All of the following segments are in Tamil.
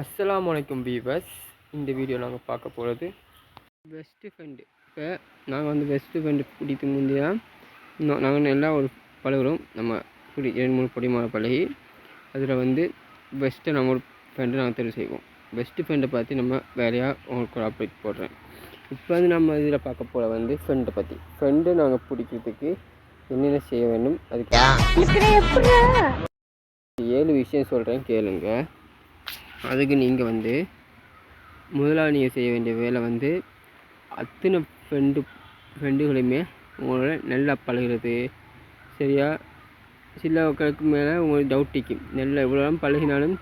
அஸ்ஸலாமு அலைக்கும் வீவர்ஸ். இந்த வீடியோ நாங்கள் பார்க்க போகிறது பெஸ்ட்டு ஃப்ரெண்டு. இப்போ நாங்கள் வந்து பெஸ்ட்டு ஃப்ரெண்டு பிடித்து முந்தையா நாங்கள் நல்லா ஒரு பழகுறோம். நம்ம 2-3 பொடிமான பழகி அதில் வந்து பெஸ்ட்டை நம்ம ஒரு ஃப்ரெண்டை நாங்கள் தெரிவு செய்வோம். பெஸ்ட்டு ஃப்ரெண்டை பார்த்து நம்ம வேறையாக உங்களுக்கு ஒரு அப்டேட் போடுறேன். இப்போ வந்து நம்ம இதில் பார்க்க போகிற வந்து ஃப்ரெண்டை பற்றி. ஃப்ரெண்டை நாங்கள் பிடிக்கிறதுக்கு என்னென்ன செய்ய வேண்டும், அதுக்கு 7 விஷயம் சொல்கிறேன் கேளுங்க. அதுக்கு நீங்கள் வந்து முதலாக நீங்கள் செய்ய வேண்டிய வேலை வந்து அத்தனை ஃப்ரெண்டுகளையுமே உங்களோட நல்லா பழகிறது. சரியா? சிலவங்களுக்கு மேலே உங்களுக்கு டவுட் டிக்கும். நல்லா இவ்வளோ பழகினாலும்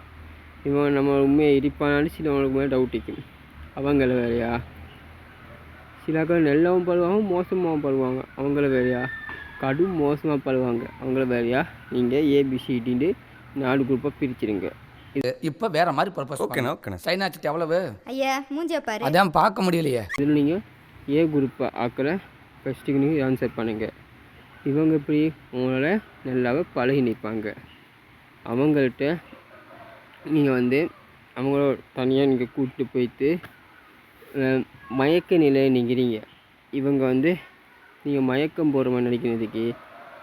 இவன் நம்ம உண்மையை இடிப்பானாலும் சிலவங்களுக்கு மேலே டவுட் டிக்கும். அவங்கள வேலையா? சிலக்கள் நல்லாவும் பழுவாங்க, மோசமாகவும் பழுவாங்க. அவங்கள வேலையா? கடும் மோசமாக பழுவாங்க. அவங்கள வேலையா? நீங்கள் ஏபிசிடின்னு 4 குரூப்பாக பிரிச்சிடுங்க. இப்போ வேற மாதிரி பர்பஸ். ஓகே சைனாச்சிட்டு எவ்வளவு? ஐயா மூஞ்சிய பாரு. அதான் பார்க்க முடியலையே. இதில் நீங்கள் ஏ குரூப்பை ஆக்கிற ஃபஸ்ட்டுக்கு நீங்கள் ஆன்சர் பண்ணுங்கள். இவங்க இப்படி உங்களோட நல்லாவே பழகி நிற்பாங்க. அவங்கள்ட்ட நீங்கள் வந்து அவங்களோட தனியாக நீங்கள் கூப்பிட்டு போயிட்டு மயக்க நிலையை நிற்கிறீங்க. இவங்க வந்து நீங்கள் மயக்கம் போகிற மாதிரி நினைக்கிறதுக்கு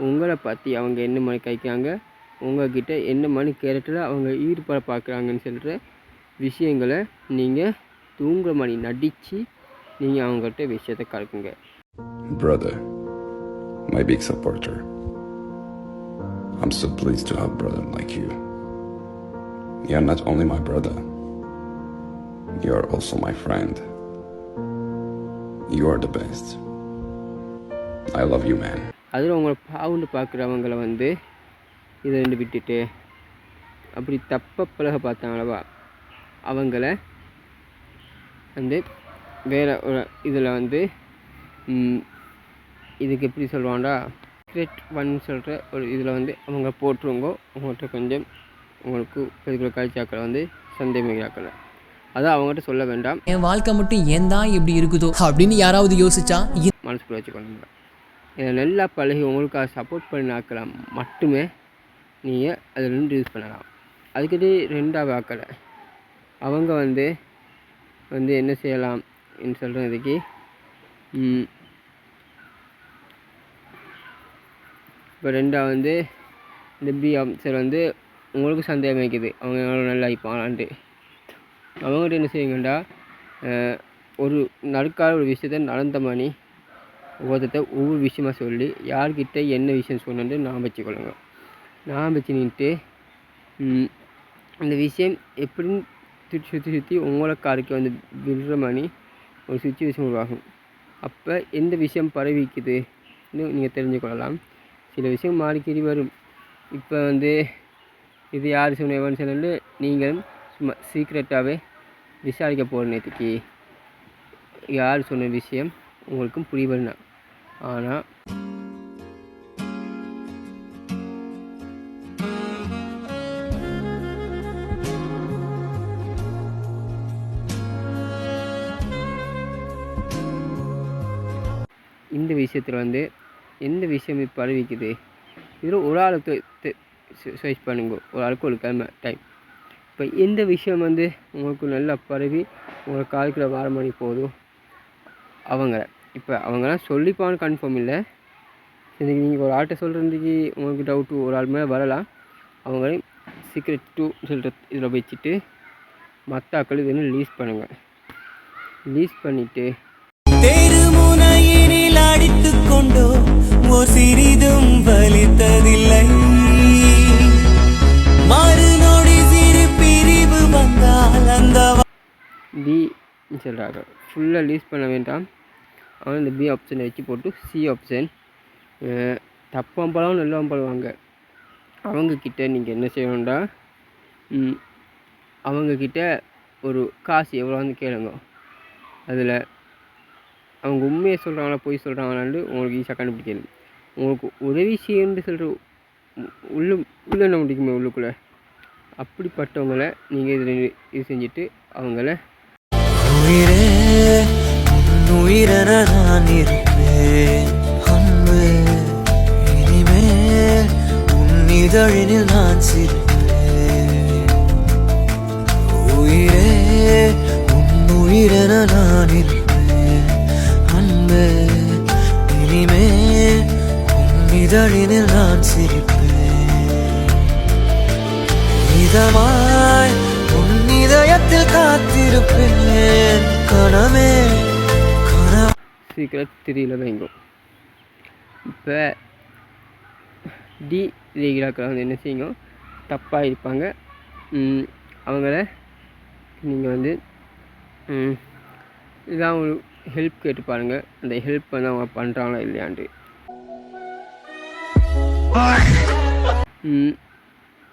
உங்களை பற்றி அவங்க என்ன மாதிரி கைக்காங்க, உங்கள்கிட்ட என்ன மாதிரி கேரக்டரில் அவங்க ஈடுபட பார்க்குறாங்கன்னு சொல்கிற விஷயங்களை நீங்கள் தூங்குற மாதிரி நடித்து நீங்கள் அவங்கள்ட்ட விஷயத்தை கலக்குங்க. Brother, my big supporter. I'm so pleased to have a brother like you. You are not only my brother, you are also my friend. You are the best. I love you, man. அதில் உங்களை பாவுண்டு பார்க்குறவங்கள வந்து இதை 2 விட்டுட்டு அப்படி தப்ப பழக பார்த்தாங்களவா அவங்கள வந்து வேறு ஒரு இதில் வந்து இதுக்கு எப்படி சொல்லுவாண்டா கிரெட் 1 சொல்கிற ஒரு இதில் வந்து அவங்க போட்டுருவங்க. உங்கள்கிட்ட கொஞ்சம் உங்களுக்கு பெருக்கிற காய்ச்சாக்களை வந்து சந்தேகமாக்கலை. அதான் அவங்ககிட்ட சொல்ல வேண்டாம். என் வாழ்க்கை மட்டும் ஏன் தான் இப்படி இருக்குதோ அப்படின்னு யாராவது யோசிச்சா மனசுக்குள்ள வச்சுக்கொள்ளுங்க. இதை நல்லா பழகி உங்களுக்கு சப்போர்ட் பண்ணி ஆக்கலாம் மட்டுமே நீங்கள் அதில் 2 யூஸ் பண்ணலாம். அதுக்கிட்டே 2ஆவது ஆக்கலை அவங்க வந்து என்ன செய்யலாம் என்று சொல்கிறதுக்கு இப்போ 2ஆவது வந்து இந்த பி ஆப்ஷன் வந்து உங்களுக்கு சந்தேகம் வைக்குது அவங்க நல்லா இருப்பாங்களான்ட்டு. அவங்ககிட்ட என்ன செய்யுங்கண்டா ஒரு நடுக்கால ஒரு விஷயத்த நடந்த மாதிரி ஒவ்வொரு விஷயமாக சொல்லி யார்கிட்ட என்ன விஷயம் சொன்னு நான் வச்சுக்கொள்ளுங்க. நான் வச்சு நின்றுட்டு அந்த விஷயம் எப்படின்னு சுற்றி உங்களை காருக்கு வந்து விடுற மாதிரி ஒரு சுச்சுவேஷன் உருவாகும். அப்போ எந்த விஷயம் பரவிக்குதுன்னு நீங்கள் தெரிஞ்சுக்கொள்ளலாம். சில விஷயம் மாறிக்கடி வரும். இப்போ வந்து இது யார் சொன்னேன்னு சொல்லிட்டு நீங்கள் சும்மா சீக்ரெட்டாகவே விசாரிக்க போகிற நேற்றுக்கு யார் சொன்ன விஷயம் உங்களுக்கும் புரியவருனா. ஆனால் இந்த விஷயத்தில் வந்து எந்த விஷயம் இப்போ அறிவிக்குது இதில் ஒரு ஆளுக்கு சர்ச் பண்ணுங்க. ஒரு ஆளுக்கு ஒரு டைம். இப்போ எந்த விஷயம் வந்து உங்களுக்கு நல்லா பரவி உங்களை கால்குள்ள வர மாதிரி போதும் அவங்கள இப்போ அவங்களாம் சொல்லிப்பான்னு கன்ஃபார்ம் இல்லை. இன்றைக்கி நீங்கள் ஒரு ஆள்கிட்ட சொல்கிறதுக்கு உங்களுக்கு டவுட்டு ஒரு ஆள் மேலே வரலாம். அவங்களையும் சீக்ரெட் 2 சொல்கிற இதில் வச்சுட்டு மற்ற ஆக்கள் இது லீஸ் பண்ணுங்கள். லீஸ் பண்ணிவிட்டு தெருமுனையினில் அடித்து கொண்டோ ஓர் சிறிதும் வலித்ததில்லை. மறுநொடி சிறு பிரிவு வந்தால் அந்த பி சொல்கிறாங்க. ஃபுல்லாக லீஸ் பண்ண வேண்டாம். அவன் இந்த பி ஆப்ஷனை வச்சு போட்டு சி ஆப்ஷன் தப்பாக பழம் நல்லா பழுவாங்க. அவங்கக்கிட்ட நீங்கள் என்ன செய்யணும்டா அவங்கக்கிட்ட ஒரு காசு எவ்வளோன்னு கேளுங்க. அதில் அவங்க உண்மையை சொல்கிறாங்களா பொய் சொல்கிறாங்களான்னு உங்களுக்கு ஈஸியாக கண்டுபிடிக்கணும். உங்களுக்கு உதவி செய்யணுன்னு சொல்கிற உள்ள முடிக்குமே உள்ளுக்குள்ளே அப்படிப்பட்டவங்கள நீங்கள் இதில் இது செஞ்சுட்டு அவங்கள உயிரென நான் இருப்பேன் அன்பு இனிமேல் உன் இதழினில் நான் சிரிப்பேன். நான் இருப்பேன் அன்பே இனிமே உன் இதழினில் நான் சிரிப்பேன் இதமாய் உன் இதயத்தில் காத்திருப்பேன் கனவே சீக்கிரம் 3ல் வைங்கும். இப்போ டி ரேகிலாக்களை வந்து என்ன செய்யுங்க, தப்பாக இருப்பாங்க. அவங்கள நீங்கள் வந்து இதான் ஒரு ஹெல்ப் கேட்டு பாருங்கள். அந்த ஹெல்ப் வந்து அவங்க பண்ணுறாங்களா இல்லையாண்டு.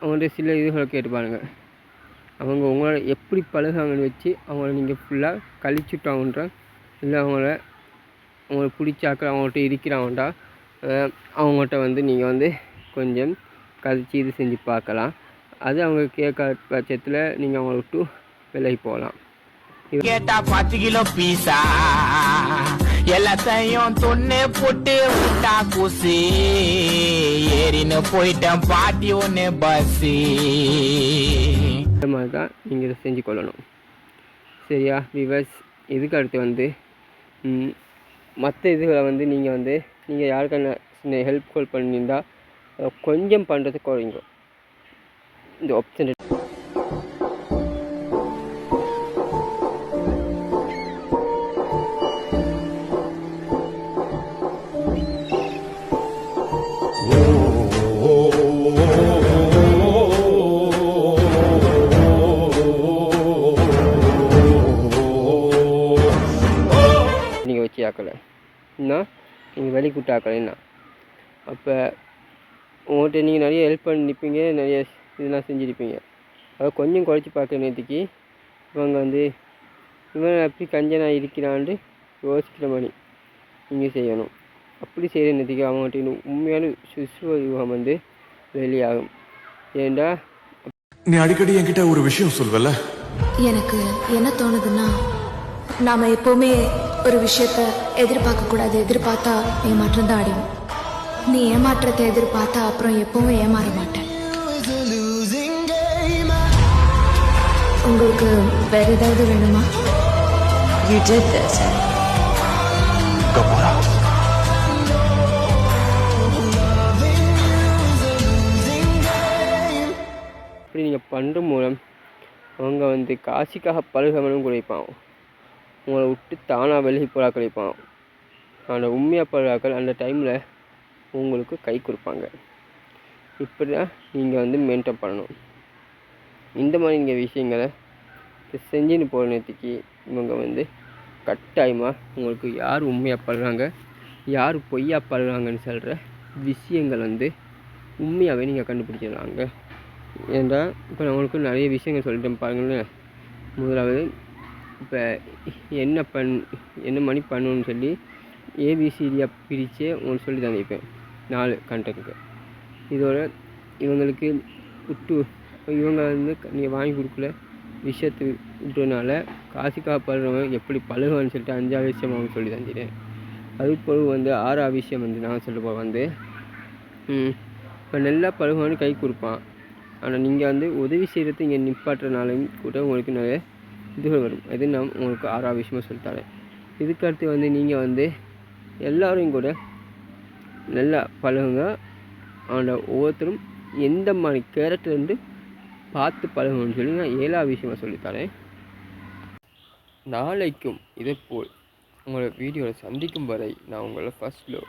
அவங்கள்ட்ட சில இதுகளை கேட்டு பாருங்கள். அவங்க உங்களோட எப்படி பழகாங்கன்னு வச்சு அவங்கள நீங்கள் ஃபுல்லாக கழிச்சுட்டாங்கன்ற, இல்லை அவங்களுக்கு பிடிச்சாக்க அவங்கள்ட்ட இருக்கிறாங்கண்டா அவங்கள்ட்ட வந்து நீங்கள் வந்து கொஞ்சம் கதைச்சி இது செஞ்சு பார்க்கலாம். அது அவங்க கேட்காத பட்சத்தில் நீங்கள் அவங்கள விட்டு விலகி போகலாம். கேட்டா 10 கிலோ பீஸா எல்லாத்தையும் தொன்னு போட்டு விட்டா கூசி ஏறின்னு போயிட்டேன் பாட்டி ஒன்று பஸ்ஸு. இந்த மாதிரி தான் நீங்கள் இதை செஞ்சு கொள்ளணும். சரியா விவர்ஸ்? இதுக்கு அடுத்து வந்து மற்ற இதுகளை வந்து நீங்கள் யாருக்கான சின்ன ஹெல்ப் கால் பண்ணியிருந்தா கொஞ்சம் பண்ணுறதுக்கு குறைங்க. இந்த ஆப்ஷன் நீங்கள் வச்சு ஆக்கலைன்னா, நீங்கள் வெளி கூட்டு ஆக்கலைன்னா, அப்போ உங்கள்கிட்ட நீங்கள் நிறைய ஹெல்ப் பண்ணியிருப்பீங்க, நிறைய இதெல்லாம் செஞ்சுருப்பீங்க. அதை கொஞ்சம் குறைச்சி பார்க்குற நேற்றுக்கு இவன் எப்படி கஞ்சனாக இருக்கிறான்ட்டு யோசிக்கிற மாதிரி நீங்கள் செய்யணும். அப்படி செய்கிற நேற்றுக்கு அவங்கள்ட்ட உண்மையான சுசுவம் வெளியாகும். ஏண்டா நீ அடிக்கடி என்கிட்ட ஒரு விஷயம் சொல்வல. எனக்கு என்ன தோணுதுன்னா, நாம எப்பவுமே ஒரு விஷயத்த எதிர்பார்க்க கூடாது. எதிர்பார்த்தா ஏமாற்றம் தான் அடையும். நீ ஏமாற்றத்தை எதிர்பார்த்தா அப்புறம் எப்பவும் ஏமாற மாட்டேன். உங்களுக்கு வேற ஏதாவது வேணுமா? You did this. இப்படி நீங்கள் பண்ணுற மூலம் அவங்க காசுக்காக பழகணும் குறைப்பான். உங்களை விட்டு தானாக வெளியே போடா கிடைப்பான். ஆனால் உண்மையாக பழகாக்கள் அந்த டைமில் உங்களுக்கு கை கொடுப்பாங்க. இப்படி தான் நீங்கள் மெயின்டைன் பண்ணணும். இந்த மாதிரி நீங்கள் விஷயங்களை செஞ்சுன்னு போகிற நேரத்துக்கு இவங்க கட்டாயமாக உங்களுக்கு யார் உண்மையாக பழகிறாங்க, யார் பொய்யா பழகிறாங்கன்னு சொல்கிற விஷயங்கள் உண்மையாகவே நீங்கள் கண்டுபிடிச்சிடலாங்க. ஏன்டா இப்போ நான் உங்களுக்கு நிறைய விஷயங்கள் சொல்லிட்டேன் பாருங்களேன். முதலாவது இப்போ என்ன மணி பண்ணணுன்னு சொல்லி ஏபிசிடியாக பிரித்தே உங்களுக்கு சொல்லி தந்திருப்பேன் 4 கண்டெக்ட்டுக்கு. இதோட இவங்களுக்கு இவங்க நீங்கள் வாங்கி கொடுக்கல விஷயத்து விட்டுறதுனால காசுக்காக பழகிறவங்க எப்படி பழகுவான்னு சொல்லிட்டு 5ஆவது விஷயம் அவங்க சொல்லி தந்துட்டேன். அதுபோல் 6ஆவது விஷயம் நான் சொல்ல போக இப்போ நல்லா பழகுவான்னு கை கொடுப்பான். ஆனால் நீங்கள் உதவி செய்கிறது இங்கே நிப்பாட்டுறதுனாலையும் கூட உங்களுக்கு நிறைய இதுகள் வரும். அது நான் உங்களுக்கு 6ஆவது விஷயமாக சொல்லித்தரேன். இதுக்கடுத்து நீங்கள் எல்லோரும் கூட நல்லா பழகுங்க. ஆனால் ஒவ்வொருத்தரும் எந்த மாதிரி கேரக்டர்லேருந்து பார்த்து பழகணும்னு சொல்லி நான் 7ஆவது விஷயமாக சொல்லித்தரேன். நாளைக்கும் இதேபோல் உங்களை வீடியோவில் சந்திக்கும் வரை நான் உங்களை ஃபர்ஸ்ட் லவ்.